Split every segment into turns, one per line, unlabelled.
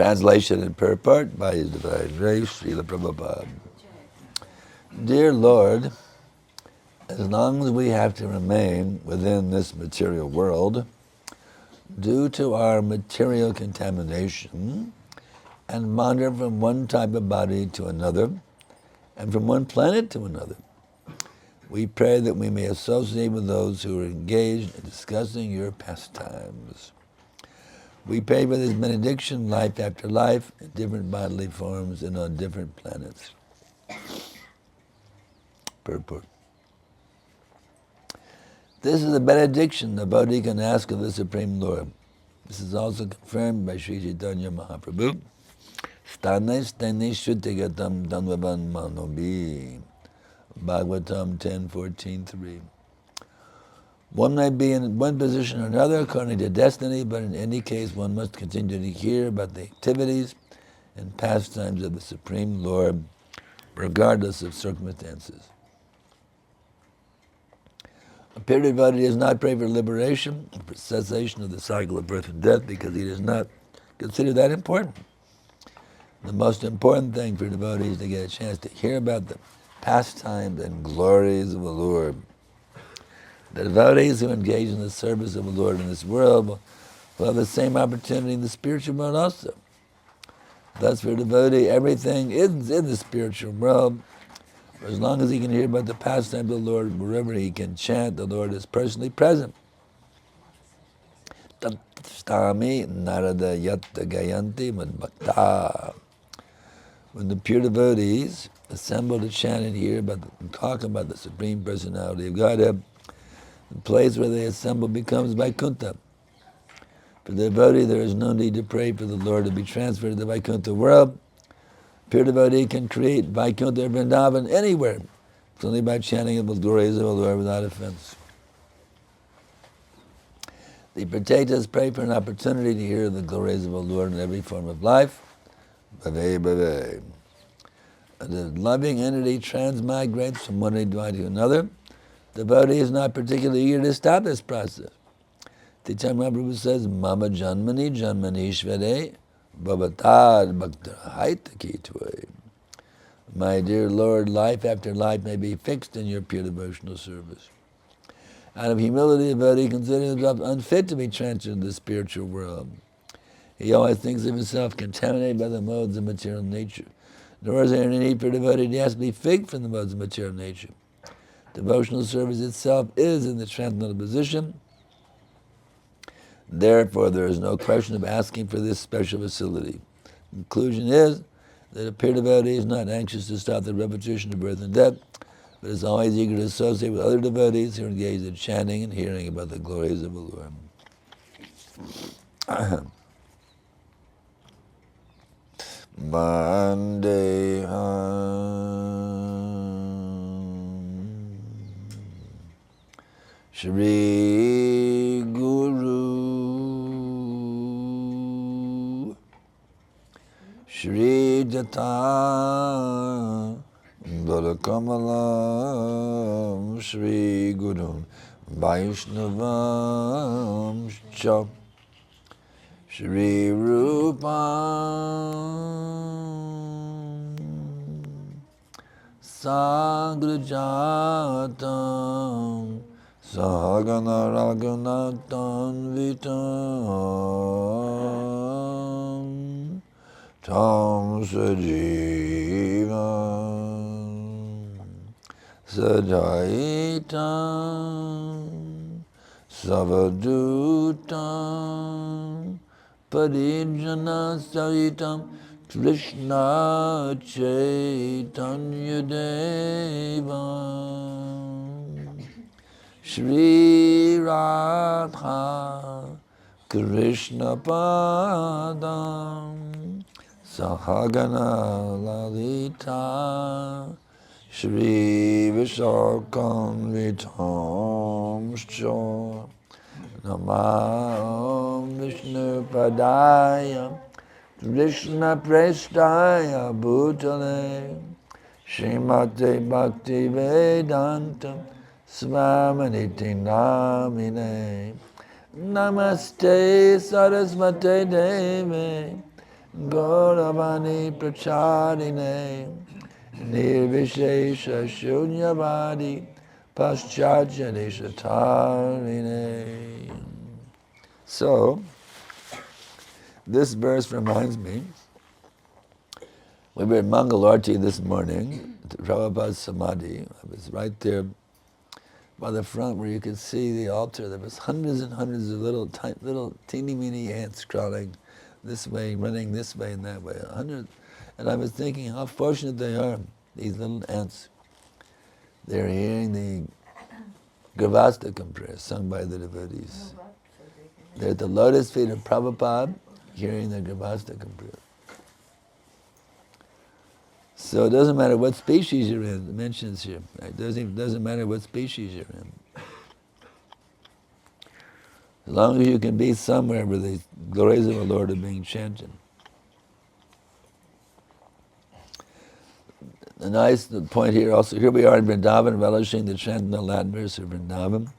Translation and purport by His Divine Grace, Srila Prabhupada. Dear Lord, as long as we have to remain within this material world, due to our material contamination, and wander from one type of body to another, and from one planet to another, we pray that we may associate with those who are engaged in discussing your pastimes. We pray for this benediction life after life in different bodily forms and on different planets. Purport. This is the benediction the devotee can ask of the Supreme Lord. This is also confirmed by Sri Chaitanya Mahaprabhu. Stane stane shuddhagatam dhanvavan manobi. Bhagavatam 10:14-3. One may be in one position or another according to destiny, but in any case one must continue to hear about the activities and pastimes of the Supreme Lord, regardless of circumstances. A pure devotee does not pray for liberation, for cessation of the cycle of birth and death, because he does not consider that important. The most important thing for devotees is to get a chance to hear about the pastimes and glories of the Lord. The devotees who engage in the service of the Lord in this world will have the same opportunity in the spiritual world also. Thus, for a devotee, everything is in the spiritual world. For as long as he can hear about the pastimes of the Lord, wherever he can chant, the Lord is personally present. Tatstami narada yatta gayanti madbhakta. When the pure devotees assemble to chant and hear about and talk about the Supreme Personality of Godhead, the place where they assemble becomes Vaikuntha. For the devotee, there is no need to pray for the Lord to be transferred to the Vaikuntha world. Pure devotee can create Vaikuntha or Vrindavan anywhere. It's only by chanting of the glories of the Lord without offense. The Pratetas pray for an opportunity to hear the glories of the Lord in every form of life. Bhave bhave. The loving entity transmigrates from one devotee to another. The devotee is not particularly eager to stop this process. Chaitanya Mahaprabhu says, Mama janmani janmanishvare bhavatad bhakta haitakitve. My dear Lord, life after life may be fixed in your pure devotional service. Out of humility, the devotee considers himself unfit to be transferred to the spiritual world. He always thinks of himself contaminated by the modes of material nature. Nor is there any need for a devotee to ask to be freed from the modes of material nature. Devotional service itself is in the transcendental position. Therefore, there is no question of asking for this special facility. The conclusion is that a pure devotee is not anxious to stop the repetition of birth and death, but is always eager to associate with other devotees who are engaged in chanting and hearing about the glories of the Lord. Vandeham Shri Guru Shri Jata Balakamalam Shri Guru Vaishnavam Cha Shri Rupam Sagrajatam Sahagana Raghunathan Vitam Tam Sajivam Sadhaitam Savadutam Parijana Sahitam Krishna Chaitanya Devam Shri Radha Krishna Padam Sahagana Lalita Shri Vishakam Vitam Shah Namah Vishnu Padaya Krishna Prestaya Bhutale Srimate Bhakti Vedanta Svamaniti Namine Namaste Sarasvate Deve Gauravani Prachadine Nirvishesha Shunyavadi Paschadjanishatarine. So, this verse reminds me, we were in Mangalarti this morning, at Prabhupada's Samadhi. I was right there by the front where you could see the altar. There was hundreds and hundreds of little teeny weeny ants crawling this way, running this way and that way. And I was thinking how fortunate they are, these little ants. They're hearing the Gravastakam prayer sung by the devotees. They're at the lotus feet of Prabhupada, hearing the Gravastakam prayer. So it doesn't matter what species you're in, it mentions here. It doesn't matter what species you're in. As long as you can be somewhere where the glories of the Lord are being chanted. A nice point here also, here we are in Vrindavan, relishing the chant in the Latin verse of Vrindavan.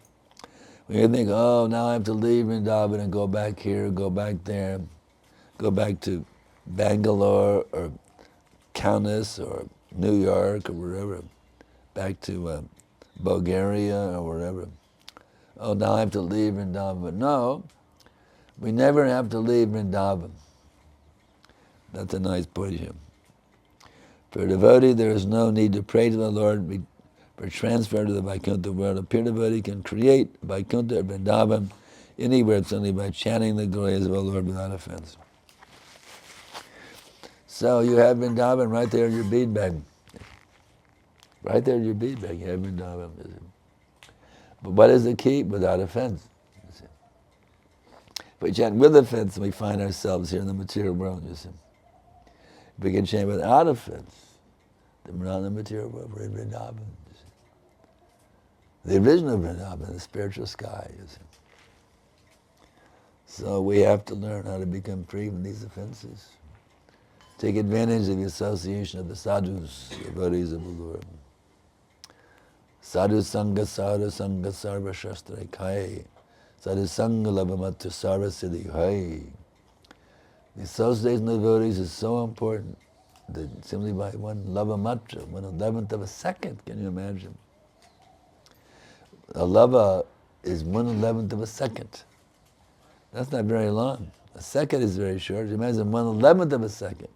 We think, oh, now I have to leave Vrindavan and go back here, go back there, go back to Bangalore or Kaunas or New York or wherever, back to Bulgaria or wherever. Oh, now I have to leave Vrindavan. But no, we never have to leave Vrindavan. That's a nice point here. For a devotee, there is no need to pray to the Lord for transfer to the Vaikuntha world. A pure devotee can create Vaikuntha or Vrindavan anywhere. It's only by chanting the glories of the Lord without offense. So you have Vrindavan right there in your bead bag. Right there in your bead bag, you have Vrindavan. But what is the key? Without offense. If we chant with offense, we find ourselves here in the material world, you see. If we can chant without offense, then we're not in the material world, we're in Vrindavan. You see. The original Vrindavan, the spiritual sky, you see. So we have to learn how to become free from these offenses. Take advantage of the association of the sadhus, the devotees of the Lord. Sadhu Sangha Sarva Shastra Kai. Sadhu Sangha Labhamatra Sarva Siddhi Hai. The association of devotees is so important that simply by one Labhamatra, 1/11th of a second, can you imagine? A lava is 1/11th of a second. That's not very long. A second is very short. Imagine 1/11th of a second.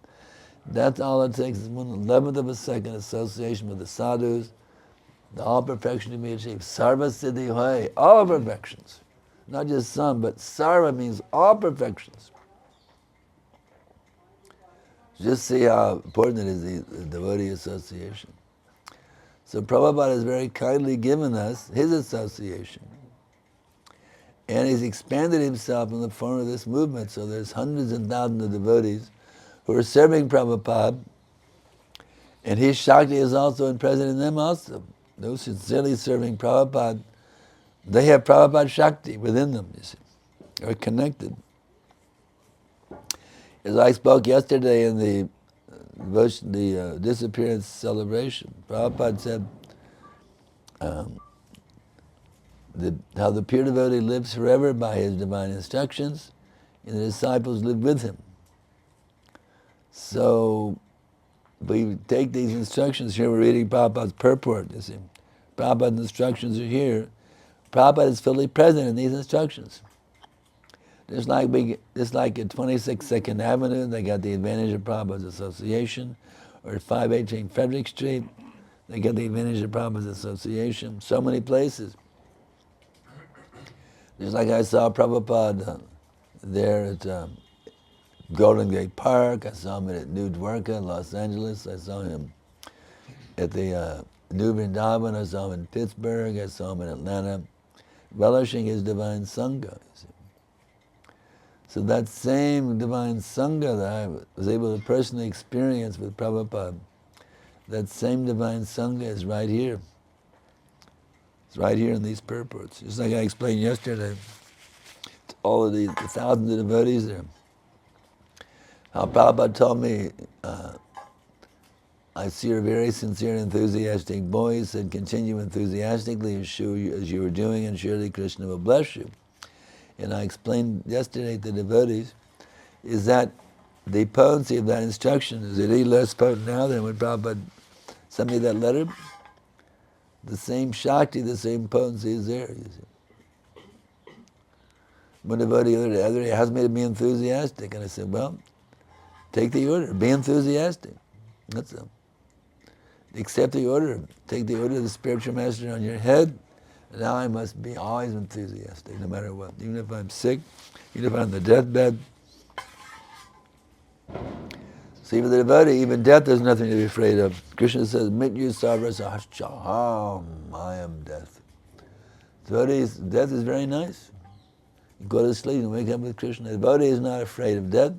That's all it takes is 1/11th of a second association with the sadhus. The all perfection to be achieved. Sarva Siddhi Hai, all perfections. Not just some, but sarva means all perfections. Just see how important it is, the devotee association. So Prabhupada has very kindly given us his association. And he's expanded himself in the form of this movement, so there's hundreds and thousands of devotees who are serving Prabhupada, and his Shakti is also present in them also. Those sincerely serving Prabhupada, they have Prabhupada Shakti within them, you see. They're connected. As I spoke yesterday in the disappearance celebration, Prabhupada said how the pure devotee lives forever by his divine instructions, and the disciples live with him. So we take these instructions here, we're reading Prabhupada's purport, you see. Prabhupada's instructions are here. Prabhupada is fully present in these instructions. Just like at 26 Second Avenue, they got the advantage of Prabhupada's association, or at 518 Frederick Street, they get the advantage of Prabhupada's association. So many places. Just like I saw Prabhupada there at Golden Gate Park, I saw him at New Dwarka in Los Angeles, I saw him at the New Vrindavan, I saw him in Pittsburgh, I saw him in Atlanta, relishing his divine Sangha. You see. So that same divine Sangha that I was able to personally experience with Prabhupada, that same divine Sangha is right here. It's right here in these purports. Just like I explained yesterday to all of the thousands of devotees there. How Prabhupada told me, I see you're a very sincere and enthusiastic boy. He said, continue enthusiastically as you were doing, and surely Krishna will bless you. And I explained yesterday to the devotees, is that the potency of that instruction is any less potent now than when Prabhupada sent me that letter? The same Shakti, the same potency is there, you see. One devotee the other day asked me to be enthusiastic, and I said, well, take the order, be enthusiastic. That's all. Accept the order, take the order of the spiritual master on your head, and now I must be always enthusiastic, no matter what. Even if I'm sick, even if I'm on the deathbed. So even the devotee, even death, there's nothing to be afraid of. Krishna says, Mrityu sarvasaham, I am death. Devotees, death is very nice. You go to sleep and wake up with Krishna. The devotee is not afraid of death.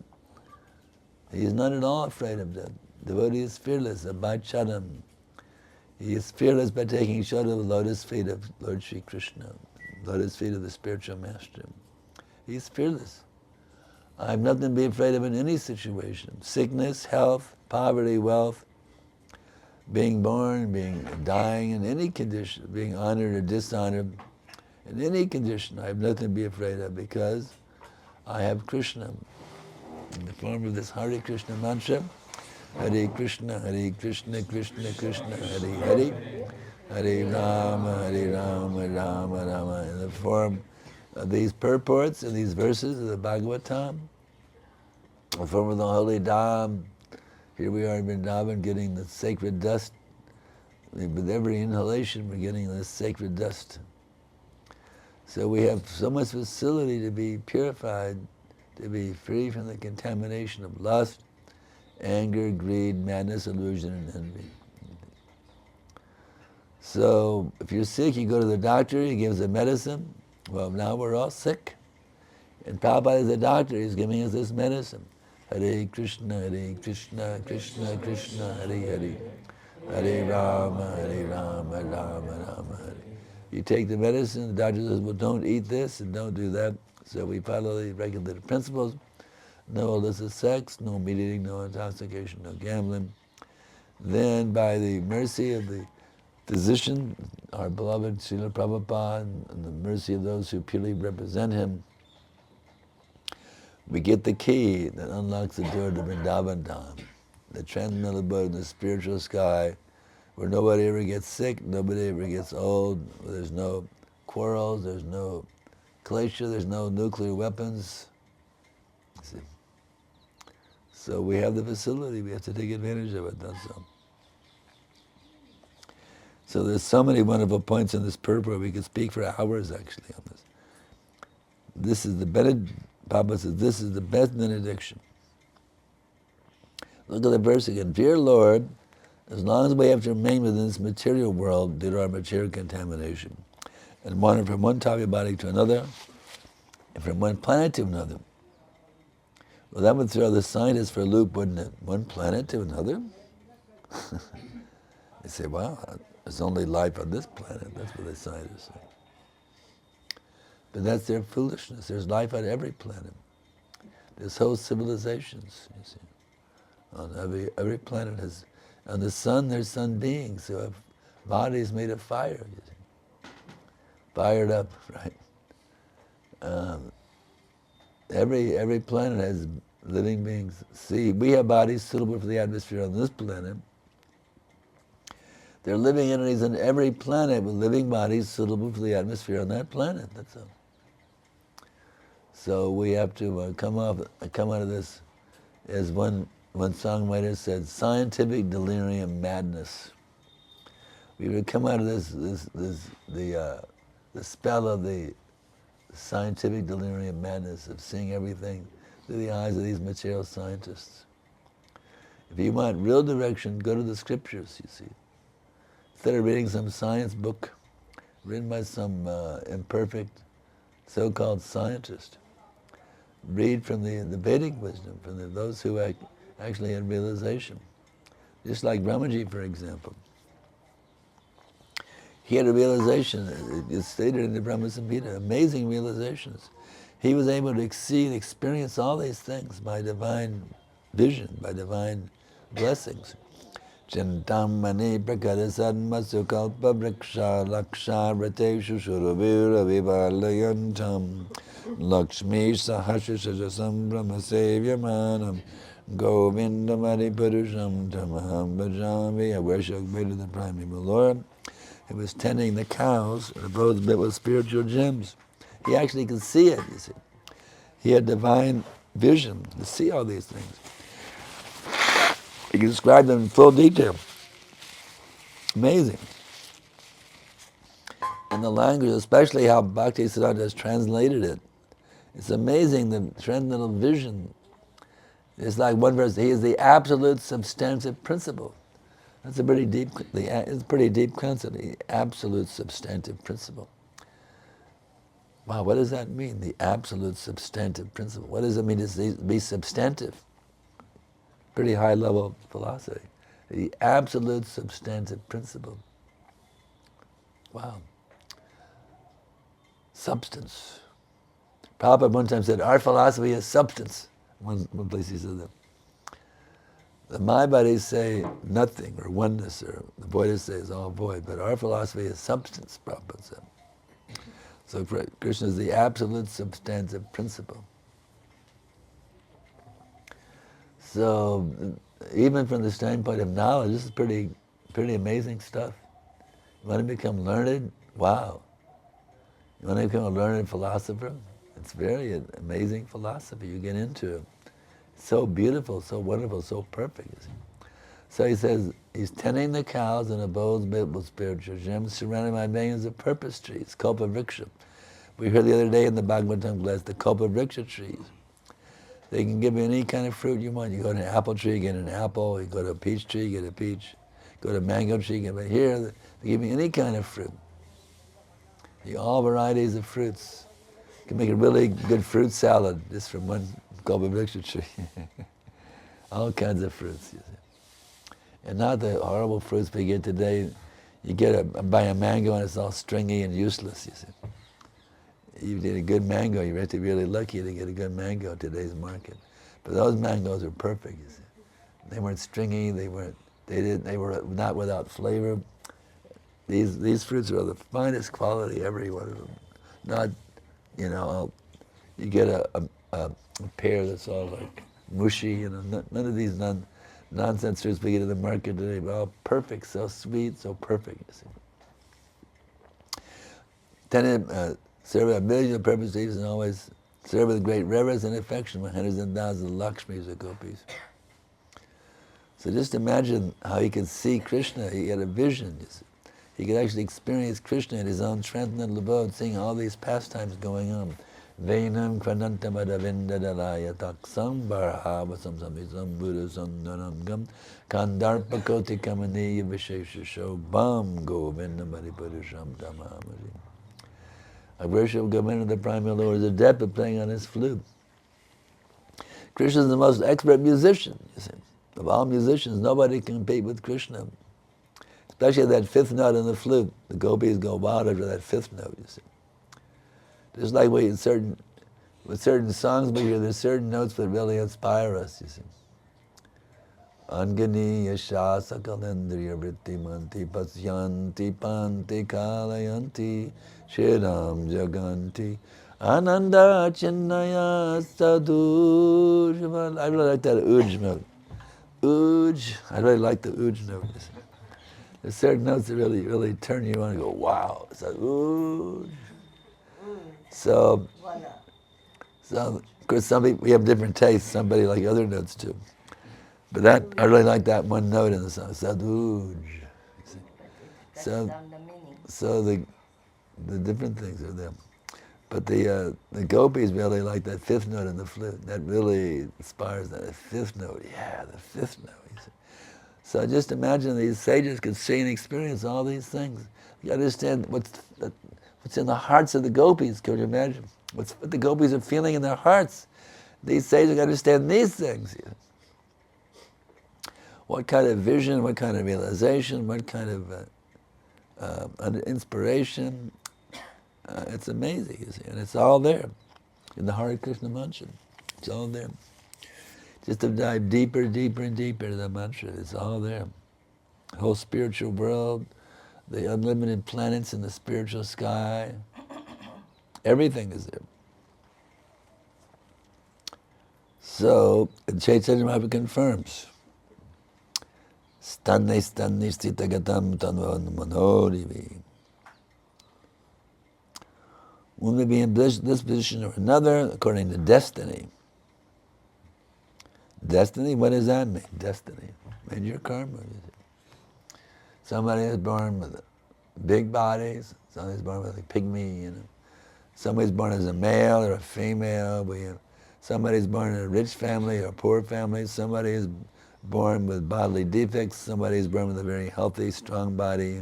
He is not at all afraid of death. The devotee is fearless, abhachadam. He is fearless by taking shelter of the lotus feet of Lord Sri Krishna, lotus feet of the spiritual master. He is fearless. I have nothing to be afraid of in any situation. Sickness, health, poverty, wealth, being born, dying, in any condition, being honored or dishonored, in any condition, I have nothing to be afraid of because I have Krishna in the form of this Hare Krishna mantra. Hare Krishna, Krishna Krishna, Hare Hare, Hare Rama, Rama Rama, in the form of these purports and these verses of the Bhagavatam, in the form of the holy Dham. Here we are in Vrindavan getting the sacred dust. With every inhalation, we're getting this sacred dust. So we have so much facility to be purified, to be free from the contamination of lust, anger, greed, madness, illusion, and envy. So if you're sick, you go to the doctor, he gives a medicine. Well, now we're all sick. And Prabhupada is the doctor, he's giving us this medicine. Hare Krishna, Krishna Krishna, Hare Hare. Hare Rama, Rama Rama, Hare. You take the medicine, the doctor says, well, don't eat this and don't do that. So we follow the regulated principles. No illicit sex, no meat eating, no intoxication, no gambling. Then by the mercy of the physician, our beloved Srila Prabhupada, and the mercy of those who purely represent him, we get the key that unlocks the door to Vrindavan Dham, the transcendental abode in the spiritual sky, where nobody ever gets sick, nobody ever gets old, where there's no quarrels, there's no klesha, there's no nuclear weapons. See? So we have the facility, we have to take advantage of it, that's all. So there's so many wonderful points in this purport, we could speak for hours actually on this. This is the Papa says, this is the best benediction. Look at the verse again. Dear Lord, as long as we have to remain within this material world due to our material contamination, and wander from one type of body to another, and from one planet to another, well, that would throw the scientists for a loop, wouldn't it? One planet to another? They say, wow, there's only life on this planet. That's what the scientists say. But that's their foolishness. There's life on every planet. There's whole civilizations, you see. On every planet has, on the sun there's sun beings who have bodies made of fire, you see. Fired up, right? Every planet has living beings. See, we have bodies suitable for the atmosphere on this planet. There are living entities on every planet with living bodies suitable for the atmosphere on that planet, that's all. So we have to come out of this, as one songwriter said, scientific delirium madness. We would come out of the spell of the scientific delirium madness of seeing everything through the eyes of these material scientists. If you want real direction, go to the scriptures, you see. Instead of reading some science book written by some imperfect so-called scientist, read from the Vedic wisdom, from those who actually had realization. Just like Brahmaji, for example. He had a realization, it's stated in the Brahma Samhita, amazing realizations. He was able to experience all these things by divine vision, by divine blessings. Chintamani prakara sadmasu kalpa vriksha laksharateshu shuruvira vivalayantam lakshmi sahasha sajasam brahma sevyamanam Govindamari Purusham Tamaham Bhajami. I worship the primeval Lord. He was tending the cows, and both bit with spiritual gems. He actually could see it, you see. He had divine vision to see all these things. He could describe them in full detail. Amazing. And the language, especially how Bhaktisiddhanta has translated it. It's amazing, the transcendental vision. It's like one verse, he is the absolute substantive principle. That's a pretty deep, it's a pretty deep concept, the absolute substantive principle. Wow, what does that mean, the absolute substantive principle? What does it mean to be substantive? Pretty high level philosophy. The absolute substantive principle. Wow. Substance. Prabhupada one time said, our philosophy is substance. One place he said that. The Mayavadis say nothing or oneness, or the Buddhists say it's all void, but our philosophy is substance, Prabhupada said. So Krishna is the absolute substantive principle. So even from the standpoint of knowledge, this is pretty amazing stuff. You want to become learned? Wow. You want to become a learned philosopher? It's very amazing philosophy you get into. So beautiful, so wonderful, so perfect. So he says, he's tending the cows and abodes with spiritual gems, surrounded by millions of purpose trees, Kalpa Vriksha. We heard the other day in the Bhagavatam class, the Kalpa Vriksha trees. They can give you any kind of fruit you want. You go to an apple tree, get an apple. You go to a peach tree, get a peach. Go to a mango tree, get a here. They give you any kind of fruit. All varieties of fruits. You can make a really good fruit salad just from one Kalpa Vriksha tree. All kinds of fruits, you see. And not the horrible fruits we get today. You buy a mango and it's all stringy and useless, you see. You get a good mango, you have to be really lucky to get a good mango in today's market. But those mangoes are perfect, you see. They weren't stringy, they were not without flavor. These fruits are the finest quality, every one of them. Not, you get a pear that's all like mushy, none of these nonsense fruits we get in the market today, but all perfect, so sweet, so perfect, you see. Serve a million of purposes and always serve with great reverence and affection with hundreds and thousands of Lakshmis or gopis. So just imagine how he could see Krishna. He had a vision. He could actually experience Krishna in his own transcendental abode, seeing all these pastimes going on. Venam kvanantamadavindadaraya taksam barhavasam samhisam buddhasam nanamgam kandarpakoti kamaniya visheshasho bam govindam maripurusham tamamari. I worship Govinda, the primeval Lord, is adept at playing on his flute. Krishna is the most expert musician, you see. Of all musicians, nobody can compete with Krishna. Especially that fifth note in the flute. The gopis go wild after that fifth note, you see. Just like with certain songs we hear, there's certain notes that really inspire us, you see. Angani yasha sakalendriya vritti manti pasyanti panti kalayanti shiram jaganti ananda chinnaya sadhu. I really like that uj note. Uj, I really like the uj note. There's certain notes that really turn you on and go, wow, it's like uj. So of course, some people, we have different tastes. Somebody like other notes too. But I really like that one note in the song, Sadhuj. So the different things are there. But the gopis really like that fifth note in the flute. That really inspires that fifth note. Yeah, the fifth note. So just imagine these sages could see and experience all these things. You understand what's in the hearts of the gopis. Can you imagine? What the gopis are feeling in their hearts. These sages understand these things. What kind of vision, what kind of realization, what kind of inspiration. It's amazing, you see, and it's all there in the Hare Krishna mantra. It's all there. Just to dive deeper, deeper, and deeper into the mantra, it's all there. The whole spiritual world, the unlimited planets in the spiritual sky, everything is there. So, Chaitanya Mahaprabhu confirms, Stanne stanne stitagatam tanvan manorivi. One may be in this position or another according to destiny. Destiny, what does that mean? Destiny. Means your karma. Somebody is born with big bodies, somebody's born with a pygmy, Somebody's born as a male or a female. Somebody's born in a rich family or a poor family. Somebody is born with bodily defects. Somebody is born with a very healthy, strong body.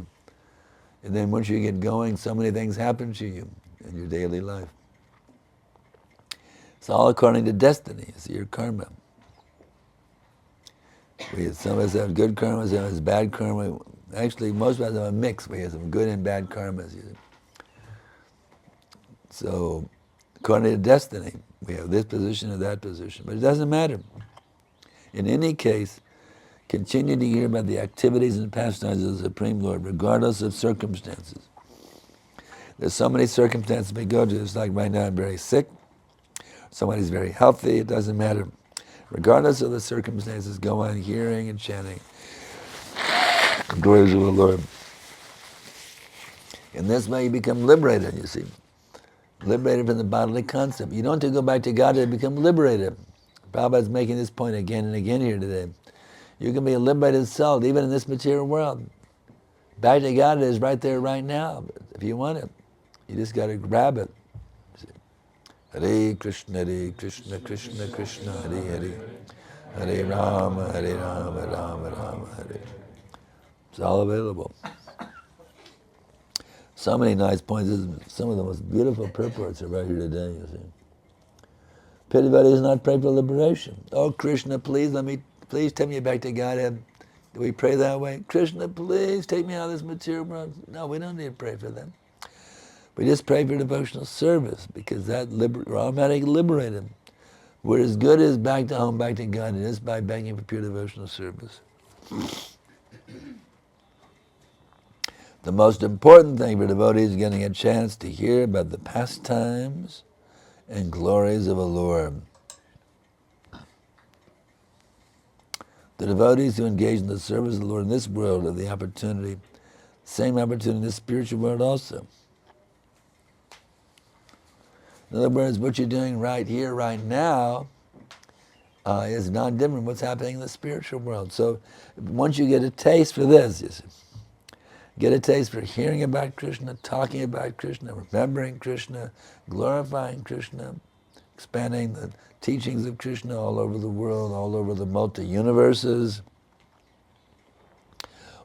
And then once you get going, so many things happen to you in your daily life. It's all according to destiny. It's your karma. Some of us have good karma, some of us have bad karma. Actually, most of us have a mix. We have some good and bad karmas. So, according to destiny, we have this position or that position. But it doesn't matter. In any case, continue to hear about the activities and pastimes of the Supreme Lord, regardless of circumstances. There's so many circumstances we go to. It's like right now I'm very sick. Somebody's very healthy. It doesn't matter. Regardless of the circumstances, go on hearing and chanting the glories of the Lord. In this way you become liberated, you see. Liberated from the bodily concept. You don't have to go back to God to become liberated. Prabhupada's making this point again and again here today. You can be a liberated soul, even in this material world. Back to God is right there, right now, if you want it. You just got to grab it. Hare Krishna, Krishna Krishna, Hare Hare. Hare Rama, Rama Rama, Hare. It's all available. So many nice points. Some of the most beautiful purports are right here today, you see. Pity does not pray for liberation. Oh, Krishna, please take me back to Godhead. Do we pray that way? Krishna, please take me out of this material world. No, we don't need to pray for them. We just pray for devotional service because we're automatically liberated. We're as good as back to home, back to God, and it's by begging for pure devotional service. The most important thing for devotees is getting a chance to hear about the pastimes and glories of the Lord. The devotees who engage in the service of the Lord in this world have the opportunity, same opportunity in the spiritual world also. In other words, what you're doing right here, right now, is not different from what's happening in the spiritual world. So once you get a taste for this, you see, get a taste for hearing about Krishna, talking about Krishna, remembering Krishna, glorifying Krishna, expanding the teachings of Krishna all over the world, all over the multi-universes.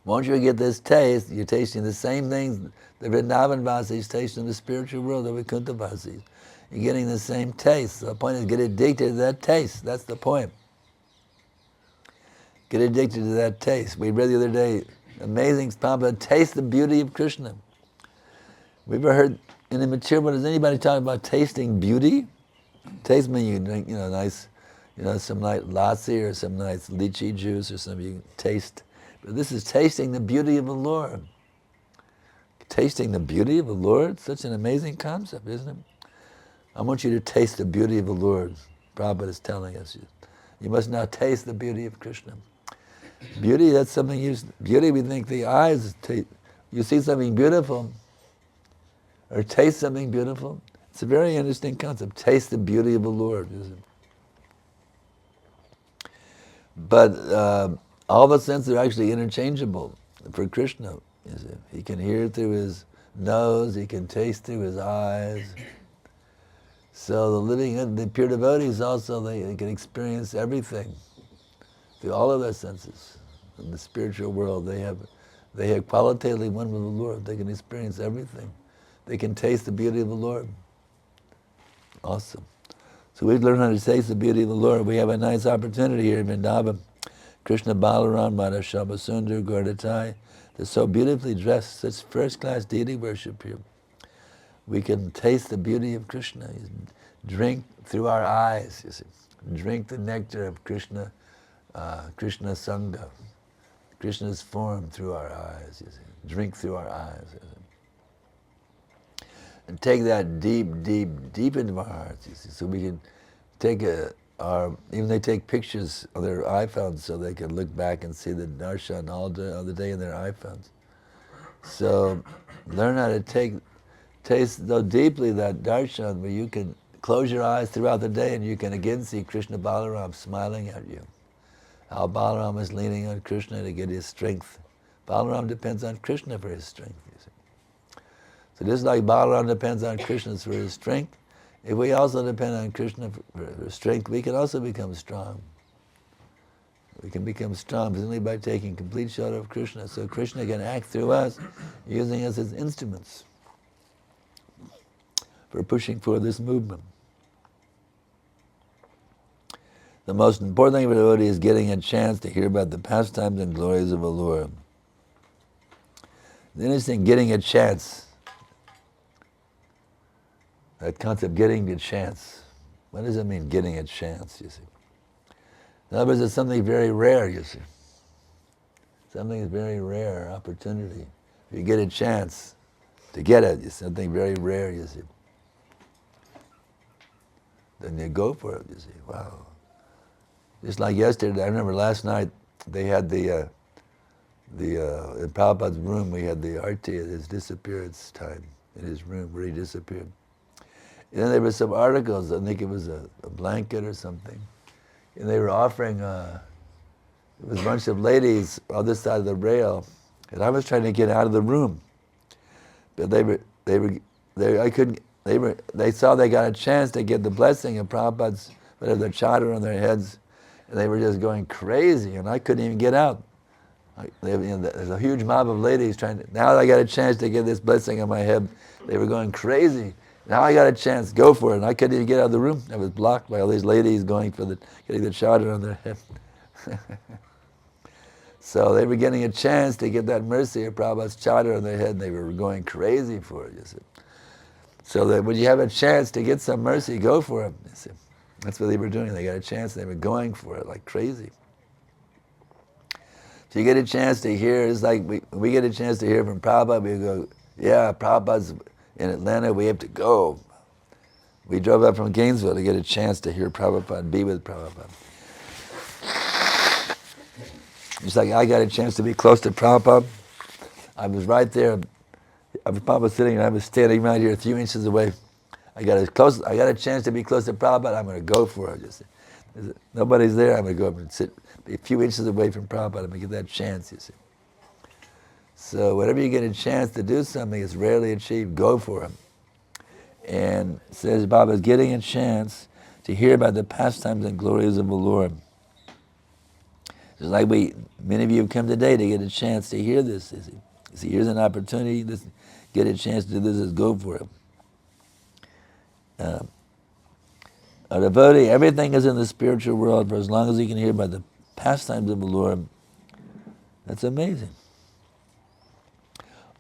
Once you get this taste, you're tasting the same things the Vrindavan Vasis taste in the spiritual world, the Vaikuntha Vasis. You're getting the same taste. The point is get addicted to that taste. That's the point. Get addicted to that taste. We read the other day, amazing Prabhupada, taste the beauty of Krishna. We ever heard in the material world, does anybody talk about tasting beauty? Taste means you drink, nice, some nice lassi or some nice lychee juice or something you taste. But this is tasting the beauty of the Lord. Tasting the beauty of the Lord? Such an amazing concept, isn't it? I want you to taste the beauty of the Lord. Prabhupada is telling us. You must now taste the beauty of Krishna. Beauty, that's something beauty we think the eyes, you see something beautiful or taste something beautiful. It's a very interesting concept. Taste the beauty of the Lord, isn't it? But all the senses are actually interchangeable for Krishna. He can hear through his nose, he can taste through his eyes. So the pure devotees also, they can experience everything through all of their senses. In the spiritual world, they have qualitatively one with the Lord. They can experience everything. They can taste the beauty of the Lord. Awesome. So we've learned how to taste the beauty of the Lord. We have a nice opportunity here in Vrindavan. Krishna Balaram, Radha Shabasundar, Gauratai, they're so beautifully dressed, such first-class deity worship here. We can taste the beauty of Krishna. Drink through our eyes, you see. Drink the nectar of Krishna, Krishna Sangha, Krishna's form through our eyes, you see. Drink through our eyes, you see. And take that deep, deep, deep into our hearts, you see. So we can take even they take pictures of their iPhones so they can look back and see the darshan all the day in their iPhones. So learn how to taste so deeply that darshan where you can close your eyes throughout the day and you can again see Krishna Balaram smiling at you. How Balaram is leaning on Krishna to get his strength. Balaram depends on Krishna for his strength, you see. So just like Balaram depends on Krishna for his strength, if we also depend on Krishna for strength, we can also become strong. We can become strong simply by taking complete shelter of Krishna, so Krishna can act through us, using us as instruments for pushing for this movement. The most important thing for the devotee is getting a chance to hear about the pastimes and glories of the Lord. It's interesting, getting a chance. That concept, getting a chance. What does it mean, getting a chance, you see? In other words, it's something very rare, you see. Something is very rare, opportunity. If you get a chance to get it, it's something very rare, you see. Then you go for it, you see. Wow. Just like yesterday, I remember last night, they had in Prabhupada's room, we had the arti at his disappearance time, in his room where he disappeared. And then there were some articles, I think it was a blanket or something, and they were offering, it was a bunch of ladies on this side of the rail, and I was trying to get out of the room. But they saw they got a chance to get the blessing of Prabhupada's, whatever, their chadar on their heads, and they were just going crazy, and I couldn't even get out. There's a huge mob of ladies now I got a chance to get this blessing on my head. They were going crazy. Now I got a chance, go for it. And I couldn't even get out of the room. I was blocked by all these ladies going for getting the chadar on their head. So they were getting a chance to get that mercy of Prabhupada's chadar on their head, and they were going crazy for it, you see. So that when you have a chance to get some mercy, go for it, you see. That's what they were doing. They got a chance, they were going for it like crazy. So you get a chance to hear, it's like we get a chance to hear from Prabhupada, we go, yeah, Prabhupada's in Atlanta, we have to go. We drove up from Gainesville to get a chance to hear Prabhupada, be with Prabhupada. Just like I got a chance to be close to Prabhupada, I was right there, Prabhupada was sitting and I was standing right here a few inches away. I got a chance to be close to Prabhupada, I'm going to go for it. Just, nobody's there, I'm going to go up and sit a few inches away from Prabhupada, I'm going to get that chance, you see. So whenever you get a chance to do something that's rarely achieved, go for it. And says Baba is getting a chance to hear about the pastimes and glories of the Lord. Just like many of you have come today to get a chance to hear this. You see, here's an opportunity, get a chance to do this, let's go for it. A devotee, everything is in the spiritual world for as long as he can hear about the pastimes of the Lord. That's amazing.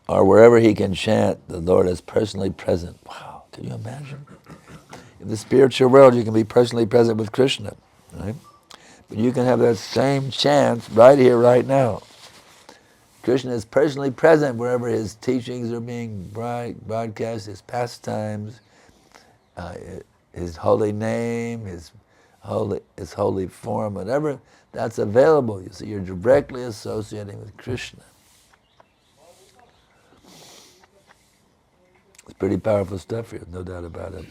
Or wherever he can chant, the Lord is personally present. Wow, can you imagine? In the spiritual world, you can be personally present with Krishna, right? But you can have that same chance right here, right now. Krishna is personally present wherever his teachings are being broadcast, his pastimes, his holy name, his holy form, whatever that's available. You see, you're directly associating with Krishna. It's pretty powerful stuff here, no doubt about it.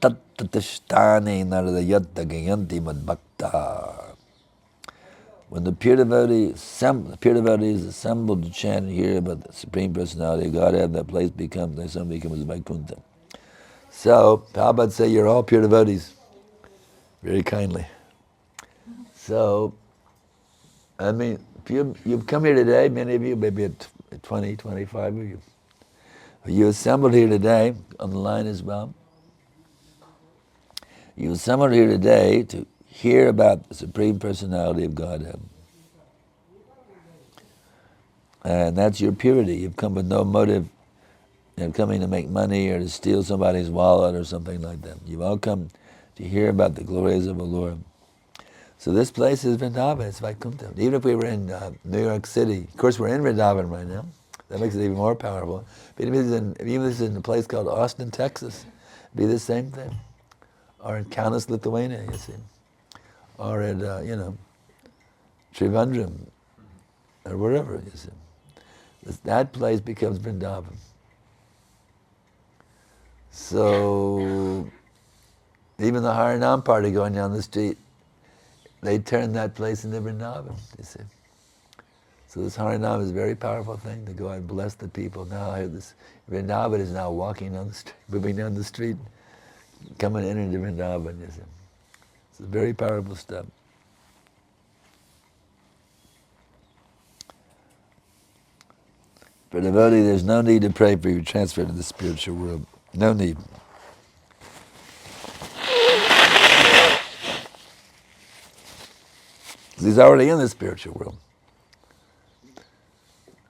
Tat tatishtani narada yatta gayanti madbhakta. When the pure devotees assembled to chant and hear about the Supreme Personality of Godhead, that place becomes Vaikuntha. So, Prabhupada say you're all pure devotees, very kindly. So, I mean, you've come here today, many of you, maybe 20, 25 of you. You assembled here today, on the line as well. You assembled here today to hear about the Supreme Personality of Godhead. And that's your purity. You've come with no motive of coming to make money or to steal somebody's wallet or something like that. You've all come to hear about the glories of the Lord. So this place is Vrindavan, it's Vaikuntha. Even if we were in New York City, of course we're in Vrindavan right now, that makes it even more powerful. But even if this is in a place called Austin, Texas, it'd be the same thing. or in Kaunas, Lithuania, you see, or at, Trivandrum, or wherever, you see. That place becomes Vrindavan. So, even the Harinam party going down the street, they turn that place into Vrindavan, you see. So this Harinam is a very powerful thing to go out and bless the people. Now I hear this, Vrindavan is now walking on the street, moving down the street, coming in into Vrindavan, you see. It's a very powerful step. For devotee, there's no need to pray for your transfer to the spiritual world. No need. He's already in the spiritual world.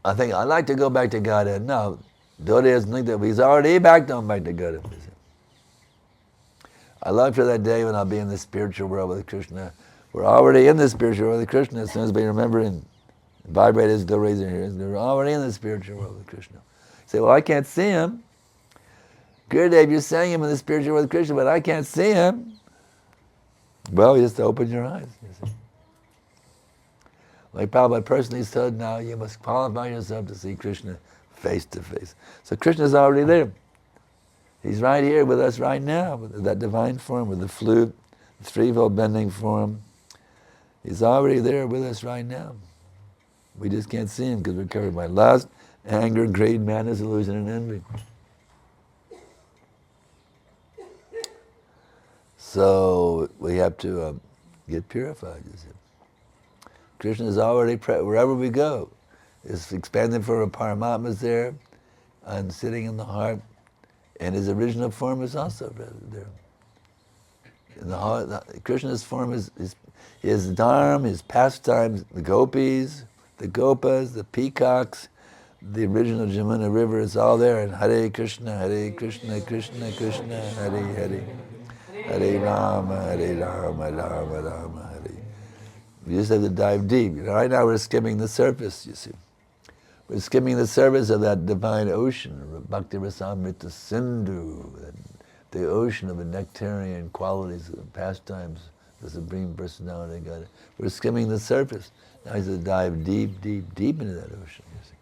I think I'd like to go back to Godhead. No, devotee doesn't think that. He's already back to Godhead. I love for that day when I'll be in the spiritual world with Krishna. We're already in the spiritual world with Krishna. As soon as we remember and vibrate his still raising here, we're already in the spiritual world with Krishna. You say, well, I can't see him. Gurudev, you're saying him in the spiritual world with Krishna, but I can't see him. Well, you just open your eyes, you see. Like Prabhupada personally said, now you must qualify yourself to see Krishna face to face. So Krishna's already there. He's right here with us right now, with that divine form, with the flute, the threefold bending form. He's already there with us right now. We just can't see him because we're carried by lust, anger, greed, madness, illusion, and envy. So we have to get purified, you see. Krishna is already wherever we go. It's expanded for a Paramatma's there and sitting in the heart. And his original form is also there. In the heart, Krishna's form is his dharma, his pastimes, the gopis, the gopas, the peacocks, the original Jamuna River is all there. And Hare Krishna, Krishna Krishna, Hare Hare. Hare Rama, Rama Rama, Hare. We just have to dive deep. Right now we're skimming the surface, you see. We're skimming the surface of that divine ocean, Bhakti Rasamrita Sindhu, the ocean of the nectarian qualities and pastimes, the Supreme Personality of God. We're skimming the surface. Now he's to dive deep, deep, deep into that ocean, you see.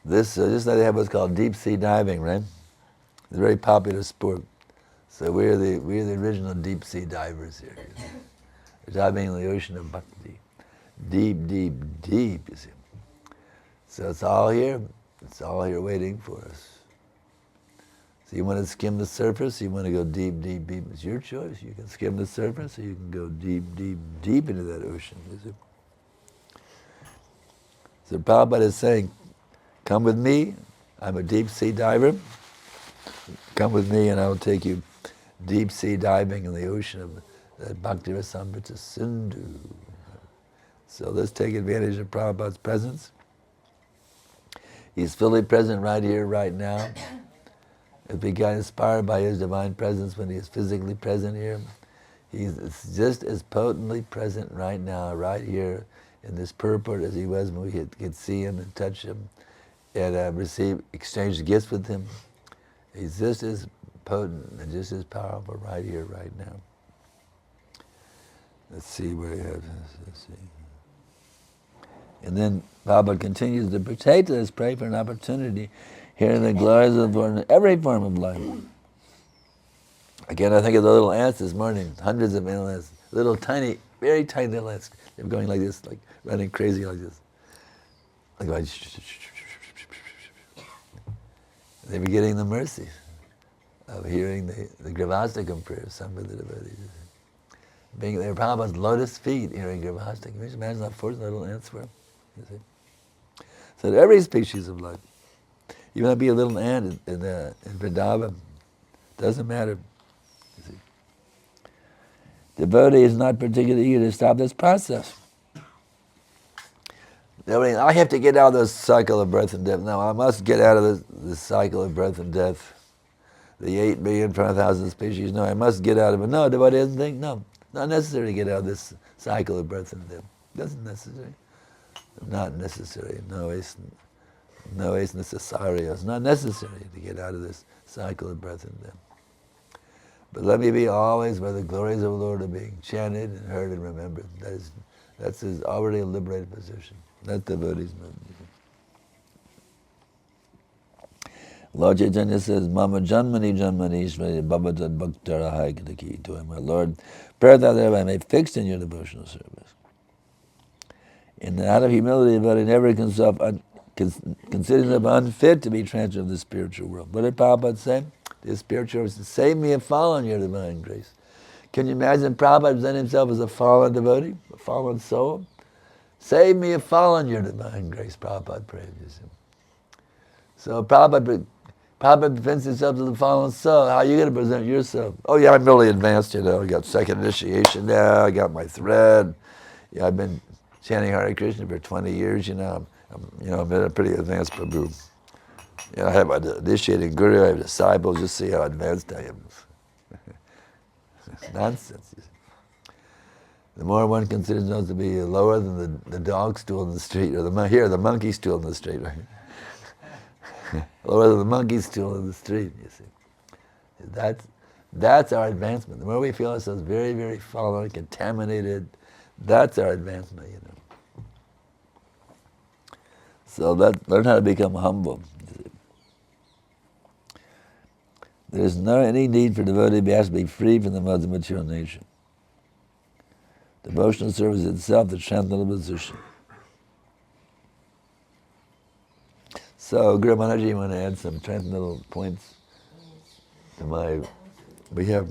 This, just like they have what's called deep sea diving, right? It's a very popular sport. So we're the original deep sea divers here. You see. We're diving in the ocean of bhakti. Deep, deep, deep, you see. So it's all here waiting for us. So you want to skim the surface, you want to go deep, deep, deep. It's your choice. You can skim the surface or you can go deep, deep, deep into that ocean, you see. So Prabhupada is saying, come with me, I'm a deep sea diver. Come with me and I will take you deep sea diving in the ocean of that Bhakti Rasamrita Sindhu. So let's take advantage of Prabhupada's presence. He's fully present right here, right now. If we got inspired by his divine presence when he is physically present here, he's just as potently present right now, right here in this purport as he was when we could see him and touch him and exchange gifts with him. He's just as potent and just as powerful right here, right now. Let's see where he has this. Let's see. And then Prabhupada continues to partake to this, pray for an opportunity here in the glories of the Lord in every form of life. Again, I think of the little ants this morning, hundreds of little ants, little tiny, very tiny little ants. They're going like this, like running crazy like this. They were getting the mercy of hearing the Gravastakam prayer of some of the devotees. Being there, Prabhupada's lotus feet hearing Gravastakam. Can you imagine how fortunate little ants were? You see? So every species of life, even if it be a little ant in Vrindavan, doesn't matter. You see? Devotee is not particularly eager to stop this process. I have to get out of this cycle of birth and death. No, I must get out of this cycle of birth and death. The 8,000,000 species. No, I must get out of it. No, devotee doesn't think, no, not necessary to get out of this cycle of birth and death. Doesn't necessary. Not necessary. No es necesario. It's not necessary to get out of this cycle of birth and death. But let me be always where the glories of the Lord are being chanted and heard and remembered. That's his already liberated position. That's devotee's movement. Lord Chaitanya says, Mama Janmani Janmani Ishvara Bhavajad Bhaktara Haikadaki to him, my Lord, pray that I may fixed in your devotional service. And out of humility, but he never himself considering himself unfit to be transferred to the spiritual world. What did Prabhupada say? The spiritual world says, save me a fallen your divine grace. Can you imagine Prabhupada presenting himself as a fallen devotee, a fallen soul? Save me a fallen your divine grace, Prabhupada prayed. So Prabhupada presents himself as a fallen soul. How are you going to present yourself? Oh yeah, I'm really advanced, I got second initiation now, I got my thread. Yeah, I've been chanting Hare Krishna for 20 years, I'm a pretty advanced Prabhu. I have an initiating guru, I have disciples, just see how advanced I am. It's nonsense. The more one considers himself to be lower than the dog stool in the street, or the monkey stool in the street, right? Lower than the monkey stool in the street, you see. That's our advancement. The more we feel ourselves very, very fallen, contaminated, that's our advancement, So learn how to become humble. There's no any need for devotee to be free from the modes of material nature. Devotional service itself, the transcendental position. So, Guru Maharaji, you want to add some transcendental points to my... We have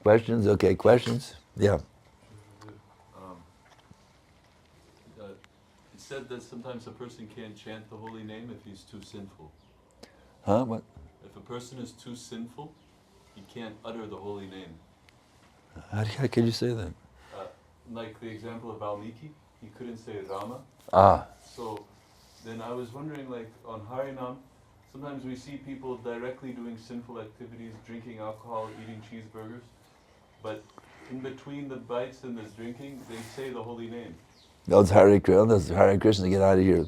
questions? Okay, questions? Yeah.
It said that sometimes a person can't chant the holy name if he's too sinful.
Huh? What?
If a person is too sinful, he can't utter the holy name.
How can you say that?
Like the example of Valmiki, he couldn't say Rama. So then I was wondering, like on Harinam, sometimes we see people directly doing sinful activities, drinking alcohol, eating cheeseburgers, but in between the bites and the drinking, they say the holy name.
Those Hare Krishna, get out of here.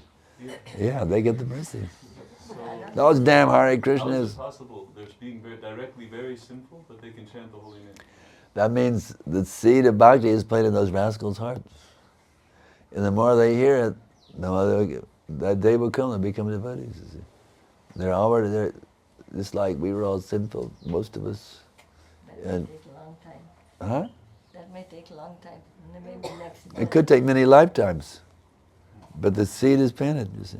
Yeah, they get the mercy.
So
those damn Hare
how
Krishnas.
is it possible? They're being directly very sinful, but they can chant the holy name.
That means the seed of bhakti is planted in those rascals' hearts. And the more they hear it, the more that day will come and become devotees. You see. They're already there, just like we were all sinful, most of us.
That may take a long time.
Huh?
That may take a long time. Maybe next
It could take many lifetimes. But the seed is planted, you see.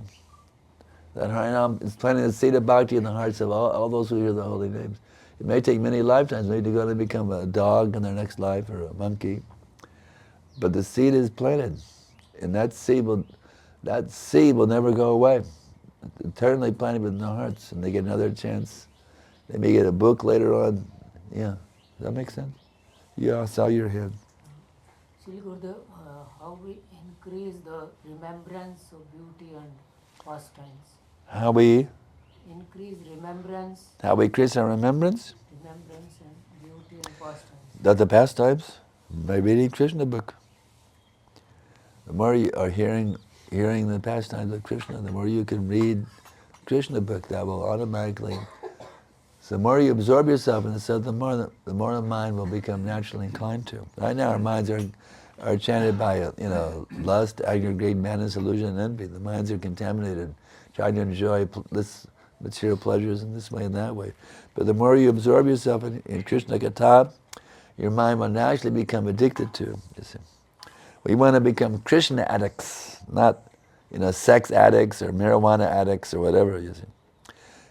That Harinam is planting the seed of bhakti in the hearts of all those who hear the holy names. It may take many lifetimes, maybe to go to become a dog in their next life or a monkey. But the seed is planted. And that seed will never go away. It's eternally planted within their hearts, and they get another chance. They may get a book later on. Yeah. Does that make sense? Yeah, I saw your hand.
Sri Gurudev, how we increase the remembrance of beauty and pastimes?
How we
Increase remembrance.
How we increase our remembrance?
Remembrance and beauty and pastimes.
That the pastimes? By reading Krishna book. The more you are hearing the pastimes of Krishna, the more you can read Krishna book, that will automatically... So the more you absorb yourself in the self, the more the mind will become naturally inclined to. Right now our minds are chanted by lust, anger, greed, madness, illusion, and envy. The minds are contaminated, trying to enjoy this material pleasures in this way and that way. But the more you absorb yourself in Krishna Katha, your mind will naturally become addicted to. You see. We want to become Krishna addicts, not sex addicts or marijuana addicts or whatever. You see.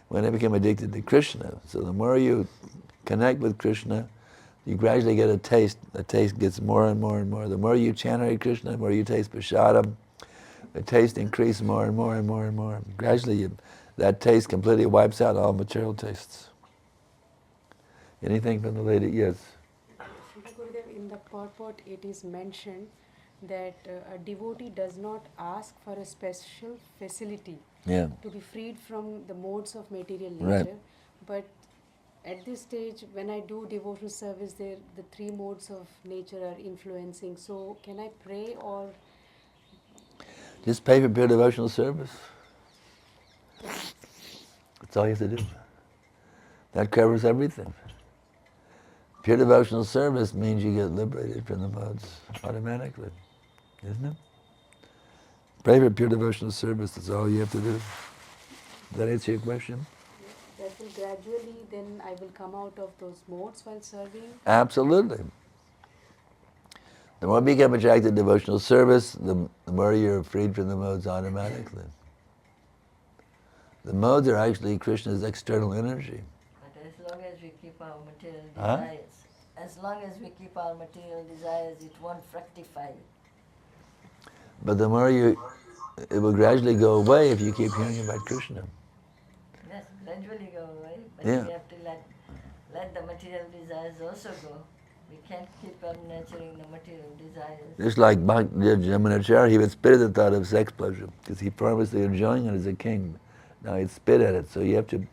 We want to become addicted to Krishna. So the more you connect with Krishna, you gradually get a taste. The taste gets more and more and more. The more you chant Hare Krishna, the more you taste prasadam, the taste increases more and more and more and more. Gradually, that taste completely wipes out all material tastes. Anything from the lady? Yes.
Shri Gurudev, in the purport it is mentioned that a devotee does not ask for a special facility to be freed from the modes of material nature, but at this stage, when I do devotional service, the three modes of nature are influencing. So, can I pray or?
Just pay for pure devotional service. That's all you have to do. That covers everything. Pure devotional service means you get liberated from the modes automatically, isn't it? Pray for pure devotional service, that's all you have to do. Does that answer your question?
That will gradually, then I will come out of those modes while serving.
Absolutely. The more you become attracted to devotional service, the more you're freed from the modes automatically. The modes are actually Krishna's external energy.
But as long as we keep our material desires, as long as we keep our material desires, it won't fructify.
But the more it will gradually go away if you keep hearing about Krishna.
Yes, gradually go away, but
Yeah.
we have to let the material desires also go. We can't keep on nurturing the material desires.
Just like Yamunacharya, he would spit at the thought of sex pleasure because he promised the enjoying it as a king. Now he'd spit at it, so you have to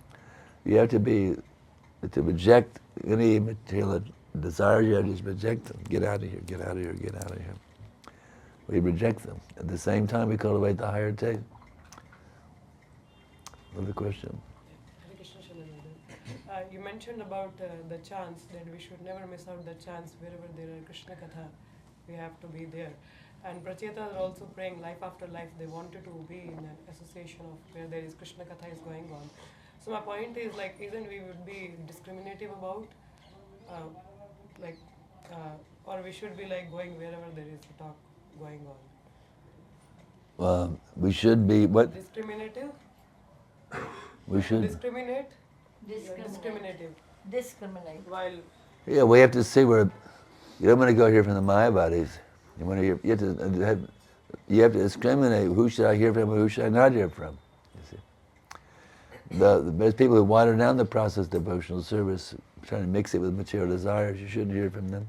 reject any material desires. You have to just reject them. Get out of here, get out of here, get out of here. We reject them. At the same time, we cultivate the higher taste. Another question.
Hare Krishna Shanananda. You mentioned about the chants, that we should never miss out the chants wherever there are Krishna Katha. We have to be there. And Prachetas are also praying life after life. They wanted to be in an association of where there is Krishna Katha is going on. So my point is, like, isn't we would be discriminative about, or we should be like going wherever there is a talk going on.
We should be what?
Discriminative.
We should.
Discriminate.
Discriminate.
Discriminative.
Discriminate.
While
Yeah, we have to see where. You don't want to go here from the Mayavadis. You want to hear. You have to discriminate. Who should I hear from and who should I not hear from? You see, there's people who water down the process of devotional service, trying to mix it with material desires. You shouldn't hear from them.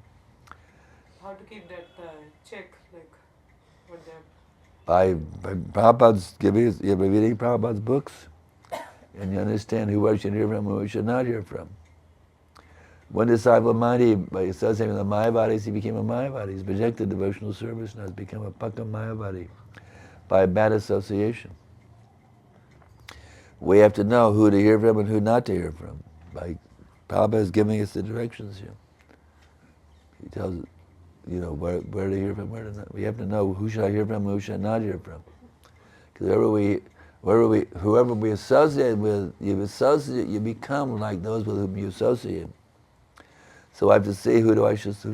how to keep that check, like with them.
By Prabhupada's you're reading Prabhupada's books, and you understand who I should hear from and who I should not hear from. One disciple of mine, by associating with the Mayavadis, he became a Mayavadi. He's rejected devotional service and has become a Pakka Mayavadi by bad association. We have to know who to hear from and who not to hear from. Prabhupada is giving us the directions here. He tells us, where to hear from, where to not. We have to know who should I hear from and who should I not hear from. Because whoever we associate with, you become like those with whom you associate. So I have to see who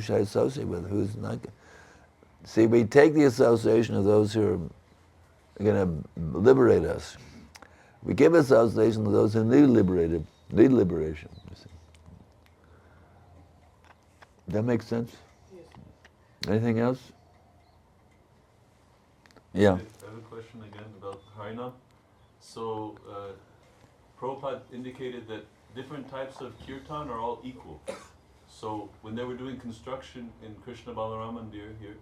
should I associate with, who's not. See, we take the association of those who are going to liberate us. We give association to those who need liberation. You see. Does that make sense?
Yes.
Anything else? Yeah.
I have a question again about Harinam. So, Prabhupada indicated that different types of kirtan are all equal. So, when they were doing construction in Krishna Balarama Mandir here,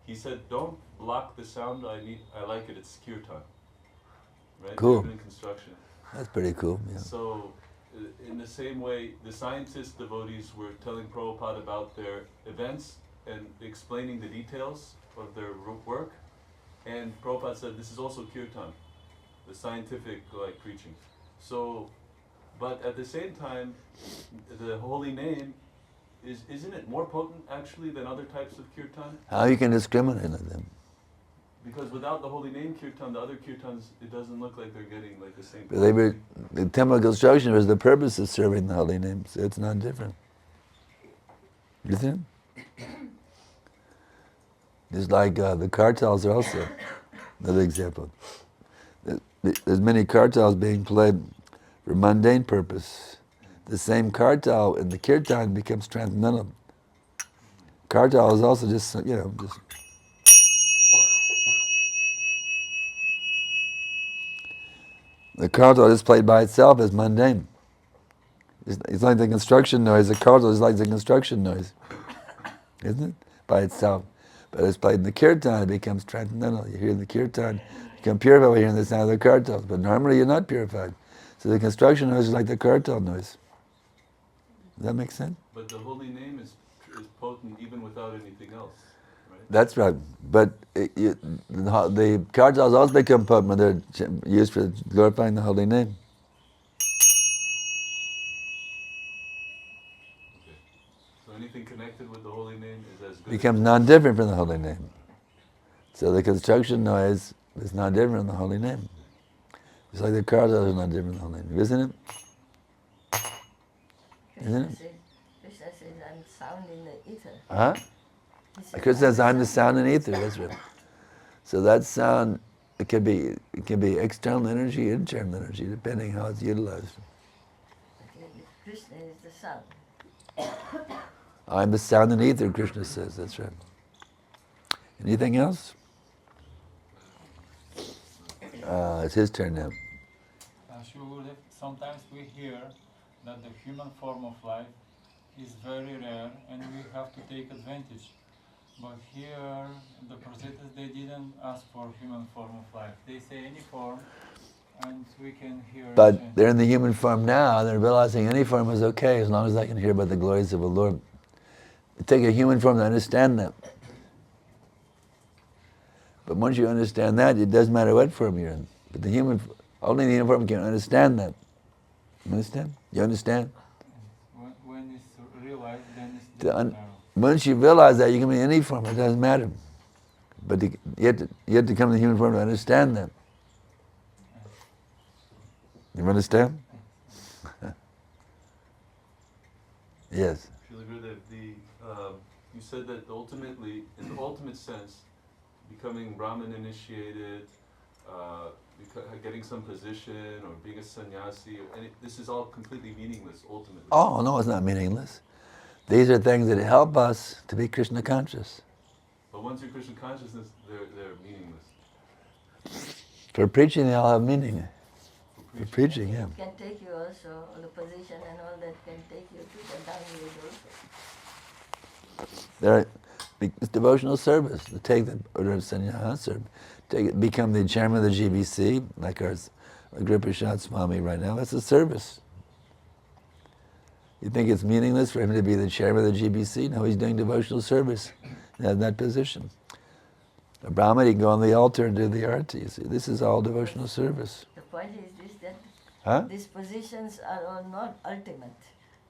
he said, don't block the sound, I like it, it's kirtan. Right?
Cool.
They're doing construction.
That's pretty cool. Yeah.
So, in the same way, the scientist devotees were telling Prabhupada about their events and explaining the details of their work. And Prabhupada said, this is also kirtan, the scientific preaching. So, but at the same time, the holy name, isn't it more potent actually than other types of kirtan?
How you can discriminate on them?
Because without the holy name kirtan, the other kirtans, it doesn't look like they're getting like the same.
The temple construction was the purpose of serving the holy name, so it's not different. You think? Just like the kartals are also another example. There's many kartals being played for mundane purpose. The same kartal in the kirtan becomes transcendental. Kartal is also just. The kartal is played by itself as mundane. It's like the construction noise. The kartal is like the construction noise, isn't it? By itself. But it's played in the kirtan, it becomes transcendental. You hear the kirtan, you become purified by hearing the sound of the kartals. But normally you're not purified. So the construction noise is like the kartal noise. Does that make sense?
But the holy name is potent even without anything else, right?
That's right. But the kartals also become potent when they're used for glorifying the holy name.
Okay. as good
becomes non-different from the holy name. So the construction noise is not different from the holy name. Just like the car sound is not different from the holy name, isn't it? Isn't it?
Krishna says, I'm sound in the ether.
Huh? Krishna says, I'm the sound in ether, that's right. So that sound, it can be external energy, internal energy, depending how it's utilized.
Krishna is the sound.
I'm the sound in ether, Krishna says, that's right. Anything else? It's his turn now.
Sometimes we hear that the human form of life is very rare and we have to take advantage. But here, the Pracetas, they didn't ask for human form of life. They say any form, and we can hear.
But they're in the human form now, and they're realizing any form is okay as long as I can hear about the glories of the Lord. It takes a human form to understand that. But once you understand that, it doesn't matter what form you're in. But only the human form can understand that. You understand? You understand?
When it's realized, then it's different.
Once you realize that, you can be in any form, it doesn't matter. But you have to come to the human form to understand that. You understand? Yes.
Srila Gurudev, you said that ultimately, in the ultimate sense, becoming Brahmin initiated, getting some position, or being a sannyasi, this is all completely meaningless, ultimately.
Oh, no, it's not meaningless. These are things that help us to be Krishna conscious.
But once you're Krishna consciousness, they're meaningless.
For preaching, they all have meaning. For preaching, yeah.
It can take you also, the position and all that can take you to the downward also.
It's devotional service. To take the order of sannyasa, become the chairman of the GBC, like our Gripashad Swami right now. That's a service. You think it's meaningless for him to be the chairman of the GBC? No, he's doing devotional service in that position. A Brahmin, he can go on the altar and do the arati. You see, this is all devotional service.
The point is that these positions are all not ultimate.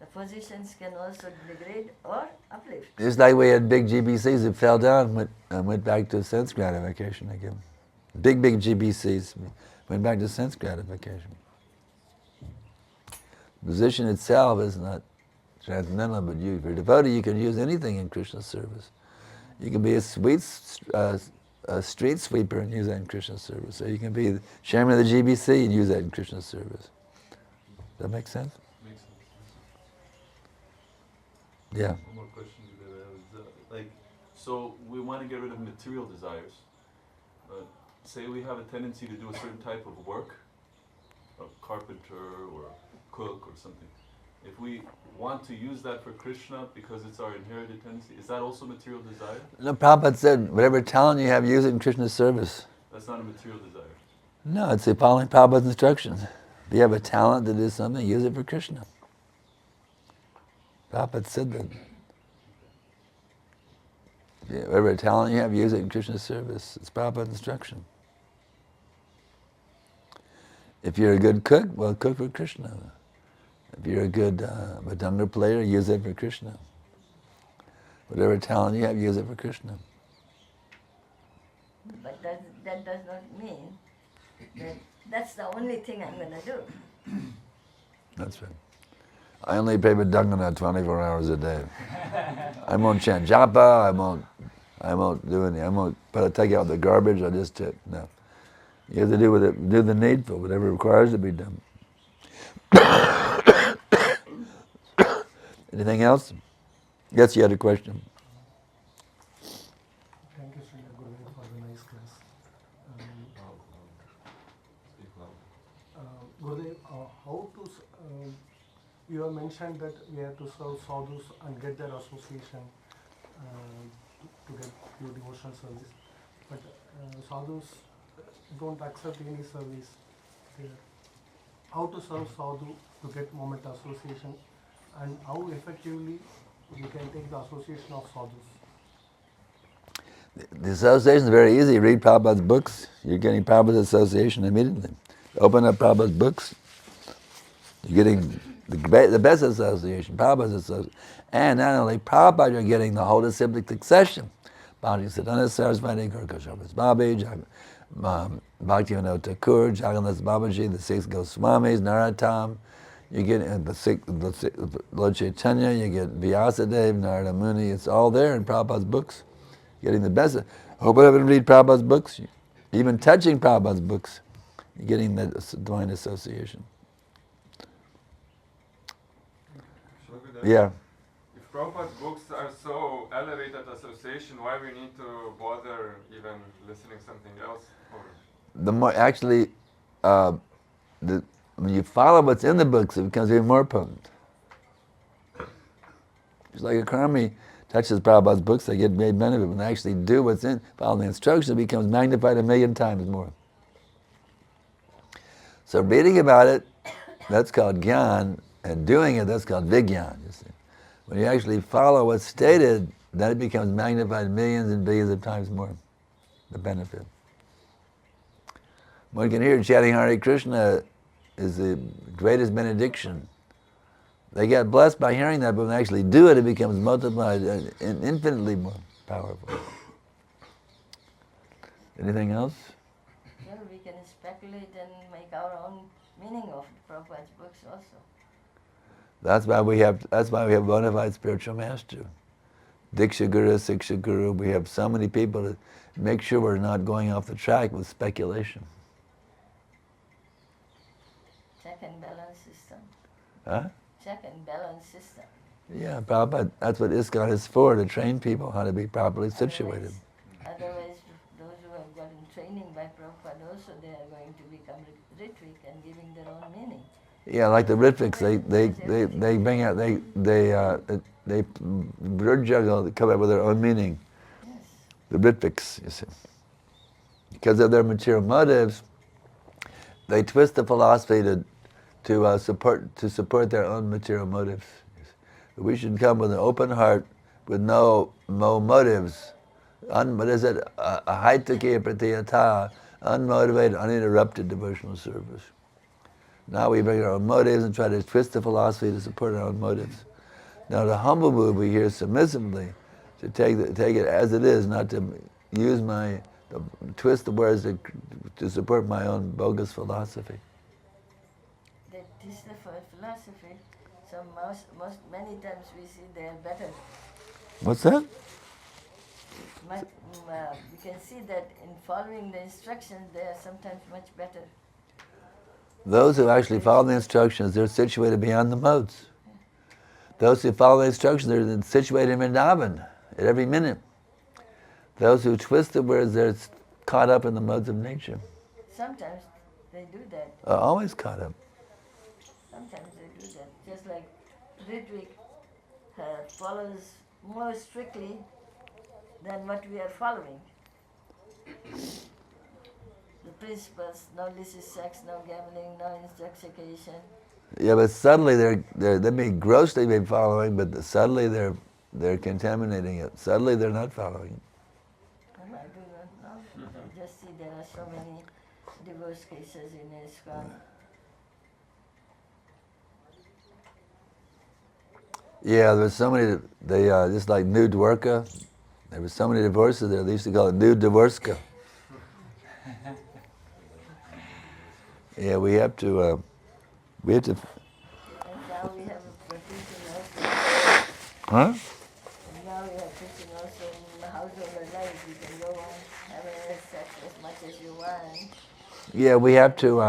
The positions can also degrade or uplift.
Just like we had big GBCs that fell down and went back to sense gratification again. Big GBCs went back to sense gratification. The position itself is not transcendental, but if you're a devotee, you can use anything in Krishna's service. You can be a street sweeper and use that in Krishna's service. So you can be the chairman of the GBC and use that in Krishna's service. Does that make sense?
Makes sense.
Yeah.
One more question. So we want to get rid of material desires. Say we have a tendency to do a certain type of work, a carpenter or cook or something. If we want to use that for Krishna because it's our inherited tendency, is that also material desire?
No, Prabhupada said, whatever talent you have, use it in Krishna's service.
That's not a material desire.
No, it's following Prabhupada's instructions. If you have a talent to do something, use it for Krishna. Prabhupada said that. Yeah, whatever talent you have, use it in Krishna's service. It's Prabhupada's instruction. If you're a good cook, well, cook for Krishna. If you're a good Madanga player, use it for Krishna. Whatever talent you have, use it for Krishna.
But that does not mean that that's the only thing I'm going to do.
That's right. I only play Madanga 24 hours a day. I won't chant japa, I won't do anything. I won't take out the garbage, I'll just no. You have to do the needful, whatever requires to be done. Anything else? Yes, you had a question.
Thank you, Srila Gurudev, for the nice class. Gurudev, how to, you have mentioned that we have to serve sadhus and get their association to get your devotional service. But sadhus don't accept any service there. How to serve sadhu to get moment association, and how effectively we can take the association of sadhus?
The association is very easy. Read Prabhupada's books. You're getting Prabhupada's association immediately. Open up Prabhupada's books. You're getting the best association, Prabhupada's association. And not only Prabhupada, you're getting the whole disciplic succession. Bhakti Siddhanta Saraswati, Gurukha Babaji, Bhaktivinoda Thakur, Jagannath Babaji, the six Goswamis, Narottam. You get the Lord Chaitanya, you get Vyasadeva, Narada Muni. It's all there in Prabhupada's books. Getting the best. Hope I haven't read Prabhupada's books. Even touching Prabhupada's books, you're getting the divine association. Yeah.
If Prabhupada's books are so elevated association, why we need to bother even listening something else?
The more actually, when you follow what's in the books, it becomes even more potent. Just like a karmi touches Prabhupada's books, they get made benefit. When they actually do what's in, follow the instructions, it becomes magnified 1,000,000 times more. So reading about it, that's called Gyan, and doing it, that's called Vigyan, you see. When you actually follow what's stated, then it becomes magnified millions and billions of times more, the benefit. One can hear chanting Hare Krishna is the greatest benediction. They get blessed by hearing that, but when they actually do it, it becomes multiplied and infinitely more powerful. Anything else?
Well, we can speculate and make our own meaning of Prabhupada's books also.
That's why we have bona fide spiritual master. Diksha Guru, Siksha Guru. We have so many people to make sure we're not going off the track with speculation.
Check and balance system.
Huh?
Check and balance system.
Yeah, Prabhupada, that's what ISKCON is for, to train people how to be properly situated.
Otherwise, those who have gotten training by Prabhupada also, they are going to become Ritvik and giving their own meaning.
Yeah, like the Ritviks, they bring out, they word juggle, come up with their own meaning.
Yes.
The Ritviks, you see. Because of their material motives, they twist the philosophy to support their own material motives. We should come with an open heart, with no motives. What is it? Ahaitake pratiyata, unmotivated, uninterrupted devotional service. Now we bring our own motives and try to twist the philosophy to support our own motives. Now the humble move we hear submissively, to take it as it is, not to use twist the words to support my own bogus philosophy.
That is the philosophy. So many times we see they are better.
What's that?
We can see that in following the instructions, they are sometimes much better.
Those who actually follow the instructions, they're situated beyond the modes. Those who follow the instructions, they're situated in Vrindavan at every minute. Those who twist the words, they're caught up in the modes of nature.
Sometimes they do that.
Always caught up.
Sometimes they do that. Just like Ritvik follows more strictly than what we are following. The principles, no illicit sex, no gambling, no intoxication.
Yeah, but subtly they may grossly be following, but subtly they're contaminating it. Subtly they're not following it.
Well, I do not know. I just see there are so many divorce cases in ISKCON.
Yeah, there was so many. They just like New Dwarka. There were so many divorces there. They used to call it New Dvorska. Yeah, we have to.
And now we have a teaching also.
Huh?
And now we have teaching also in the household life. You can go on having sex as much as you want.
Yeah, we have to.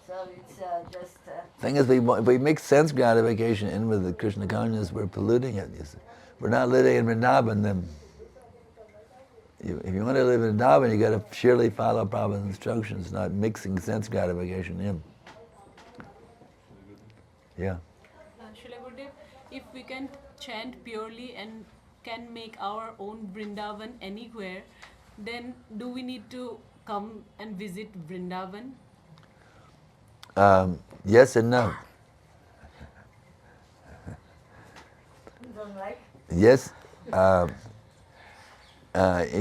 So it's just.
Thing is, if we mix sense gratification in with the Krishna consciousness, we're polluting it. You see. We're not living in Vrindavan. Then, if you want to live in Vrindavan, you got to surely follow Prabhupada's instructions, not mixing sense gratification in. Yeah.
Srila Gurudev, if we can chant purely and can make our own Vrindavan anywhere, then do we need to come and visit Vrindavan?
Yes and no.
You don't like?
Yes. You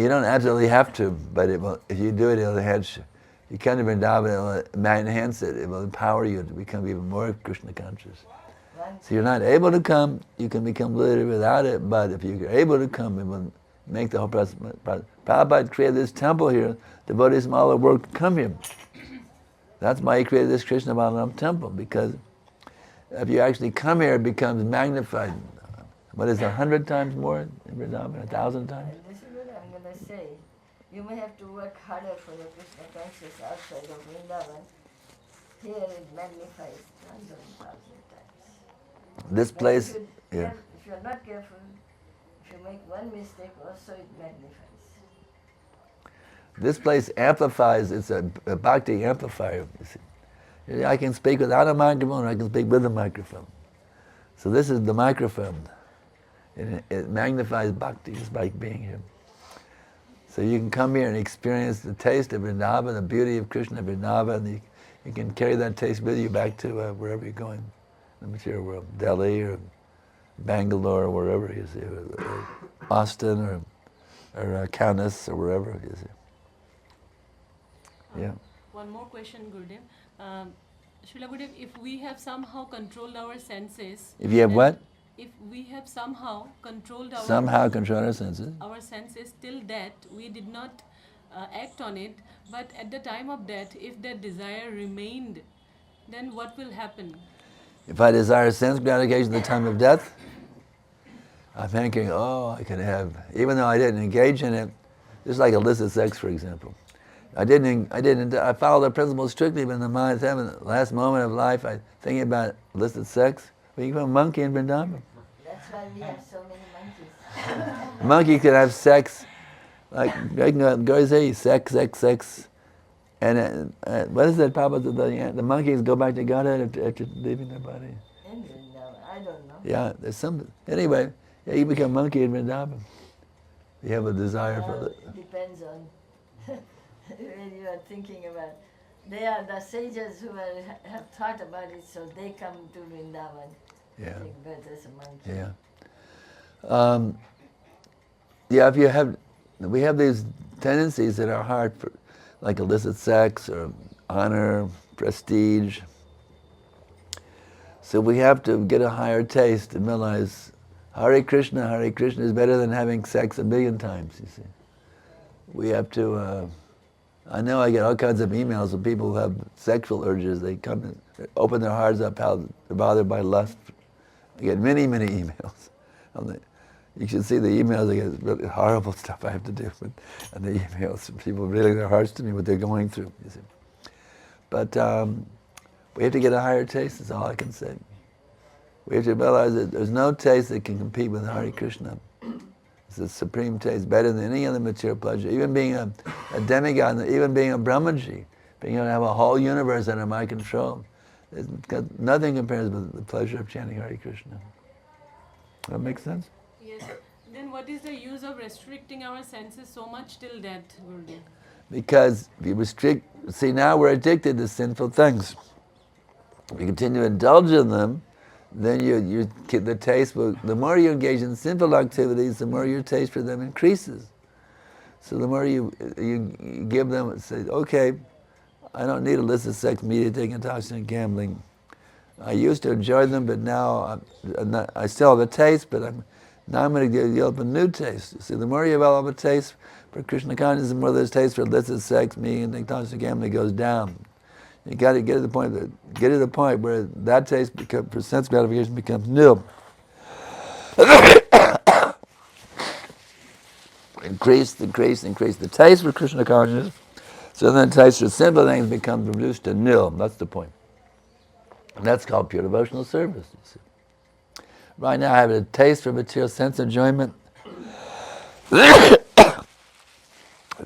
don't absolutely have to, but if you do it, it'll enhance you. You come to Vrindavan, it will enhance it. It will empower you to become even more Krishna conscious. So you're not able to come, you can become literally without it, but if you're able to come, it will make the whole process. Prabhupada created this temple here, devotees from all over the world to come here. That's why he created this Krishna Balaram temple, because if you actually come here, it becomes magnified. What is it, 100 times more in Vrindavan, 1,000 times?
This is what I'm going to say. You may have to work harder for your Krishna consciousness outside of Vrindavan. Here it magnifies hundreds of thousands times.
This
But
place,
if
yeah.
if you're not careful, if you make one mistake also it magnifies.
This place amplifies, it's a bhakti amplifier, you see. I can speak without a microphone, or I can speak with a microphone. So this is the microphone. It magnifies bhakti just by being here. So you can come here and experience the taste of Vrindavan, the beauty of Krishna Vrindavan. You can carry that taste with you back to wherever you're going, the material world, Delhi or Bangalore or wherever you see, or Austin or Kaunas or wherever you see. Yeah.
One more question, Gurudev. Srila Gurudev, if we have somehow controlled our senses...
If you have what?
If we have somehow controlled our...
Somehow control our senses.
Our senses till that we did not act on it, but at the time of death, if that desire remained, then what will happen?
If I desire sense gratification at the time of death, I'm thinking, oh, I can have, even though I didn't engage in it, just like illicit sex, for example. I followed the principle strictly, but in the mind, having the last moment of life, I'm thinking about illicit sex. We can become a monkey in Vrindavan.
That's why we have so many monkeys.
Monkey can have sex, like girls say, sex. And what is that, Papa? The monkeys go back to Godhead after leaving their body.
In Vrindavan, I don't know.
Yeah, there's some. Anyway, yeah, you become monkey in Vrindavan. You have a desire for it.
It depends on when you are thinking about. They are the sages who have thought about it, so they come to Vrindavan.
Yeah.
Think better as a monkey.
Yeah. Yeah. We have these tendencies in our heart for, like illicit sex or honor, prestige. So we have to get a higher taste and realize Hare Krishna is better than having sex 1,000,000 times, you see. We have to, I know I get all kinds of emails of people who have sexual urges. They come and open their hearts up, how they're bothered by lust. I get many emails. You should see the emails. I get really horrible stuff I have to do with and the emails. People revealing their hearts to me, what they're going through, you see. But we have to get a higher taste, is all I can say. We have to realize that there's no taste that can compete with Hare Krishna. It's the supreme taste, better than any other material pleasure. Even being a demigod, even being a Brahmaji, being able to have a whole universe under my control, nothing compares with the pleasure of chanting Hare Krishna. That makes sense?
Yes. Then what is the use of restricting our senses so much till death, Gurudev?
Because if you restrict, see, now we're addicted to sinful things. If you continue to indulge in them, then the taste will, the more you engage in sinful activities, the more your taste for them increases. So the more you give them, say, okay, I don't need illicit sex, media, taking, intoxicant, gambling. I used to enjoy them, but now I still have a taste, but now I'm going to develop a new taste. See, the more you develop a taste for Krishna consciousness, the more there's taste for illicit sex, media, and intoxicant, gambling goes down. You got to get to the point where that taste for sense gratification becomes nil. Increase the taste for Krishna consciousness, so then the taste for simple things becomes reduced to nil. That's the point. And that's called pure devotional service. You see. Right now I have a taste for material sense enjoyment.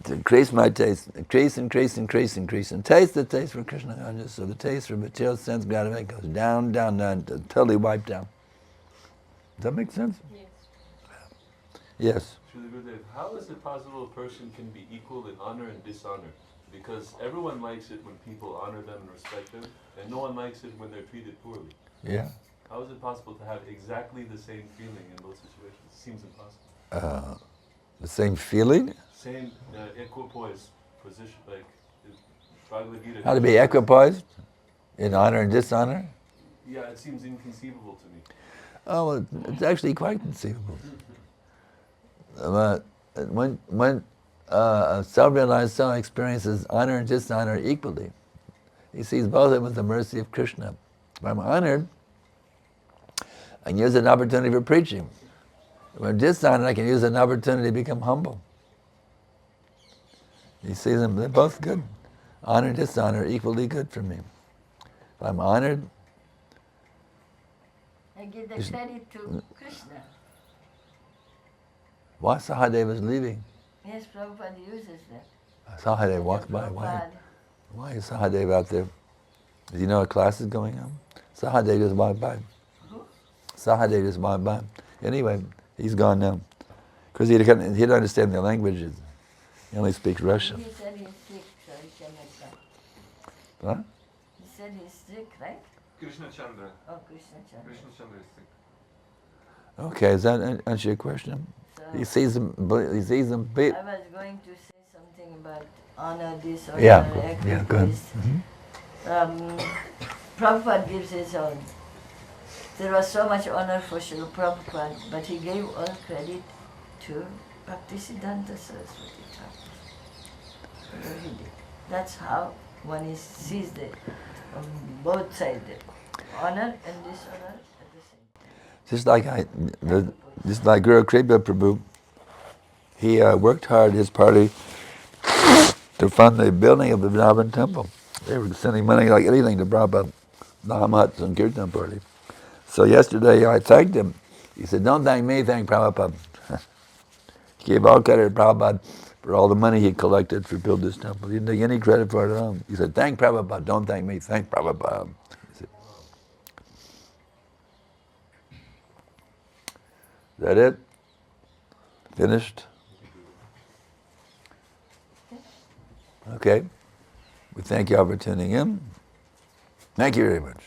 To increase my taste, increase, and taste the taste for Krishna consciousness, so the taste for material sense gratification goes down, totally wiped out. Does that make sense?
Yes.
Yes.
Srila Gurudev, how is it possible a person can be equal in honor and dishonor? Because everyone likes it when people honor them and respect them, and no one likes it when they're treated poorly.
Yeah.
How is it possible to have exactly the same feeling in both situations? It seems impossible.
The same feeling?
Same equipoise position, like Bhagavad Gita.
How to be equipoised in honor and dishonor?
Yeah, it seems inconceivable to me.
Oh, well, it's actually quite conceivable. When a self-realized soul experiences honor and dishonor equally, he sees both of them with the mercy of Krishna. If I'm honored, I can use an opportunity for preaching. If I'm dishonored, I can use an opportunity to become humble. He sees them, they're both good. Honor and dishonor are equally good for me. If I'm honored,
I give the credit to Krishna.
why Sahadeva is leaving?
Yes, Prabhupada uses that.
Sahadeva walked by. Why is Sahadeva out there? Does he know a class is going on? Sahadeva just walked by.
Who?
Sahadeva just walked by. Anyway, he's gone now. Because he didn't understand the languages. He only speaks Russian.
He said he's sick, so he cannot come.
What?
He said he's sick, right?
Krishna Chandra.
Oh, Krishna Chandra.
Krishna Chandra is sick.
Okay, does that answer your question?
So
He sees them.
I was going to say something about honor, dishonor, activities.
Yeah, good.
Prabhupada gives his own. There was so much honor for Srila Prabhupada, but he gave all credit to Bhaktisiddhanta Saraswati Thakur. So he did. That's how one sees the both sides, the honor and dishonor at the same time.
Just like Guru Kripa Prabhu, he worked hard, his party, to fund the building of the Vrindavan temple. They were sending money like anything to Prabhupada, Namat and Kirtan party. So yesterday I thanked him. He said, don't thank me, thank Prabhupada. He gave all credit to Prabhupada for all the money he collected for building this temple. He didn't take any credit for it at all. He said, thank Prabhupada, don't thank me, thank Prabhupada. Is that it? Finished? Okay. We thank you all for tuning in. Thank you very much.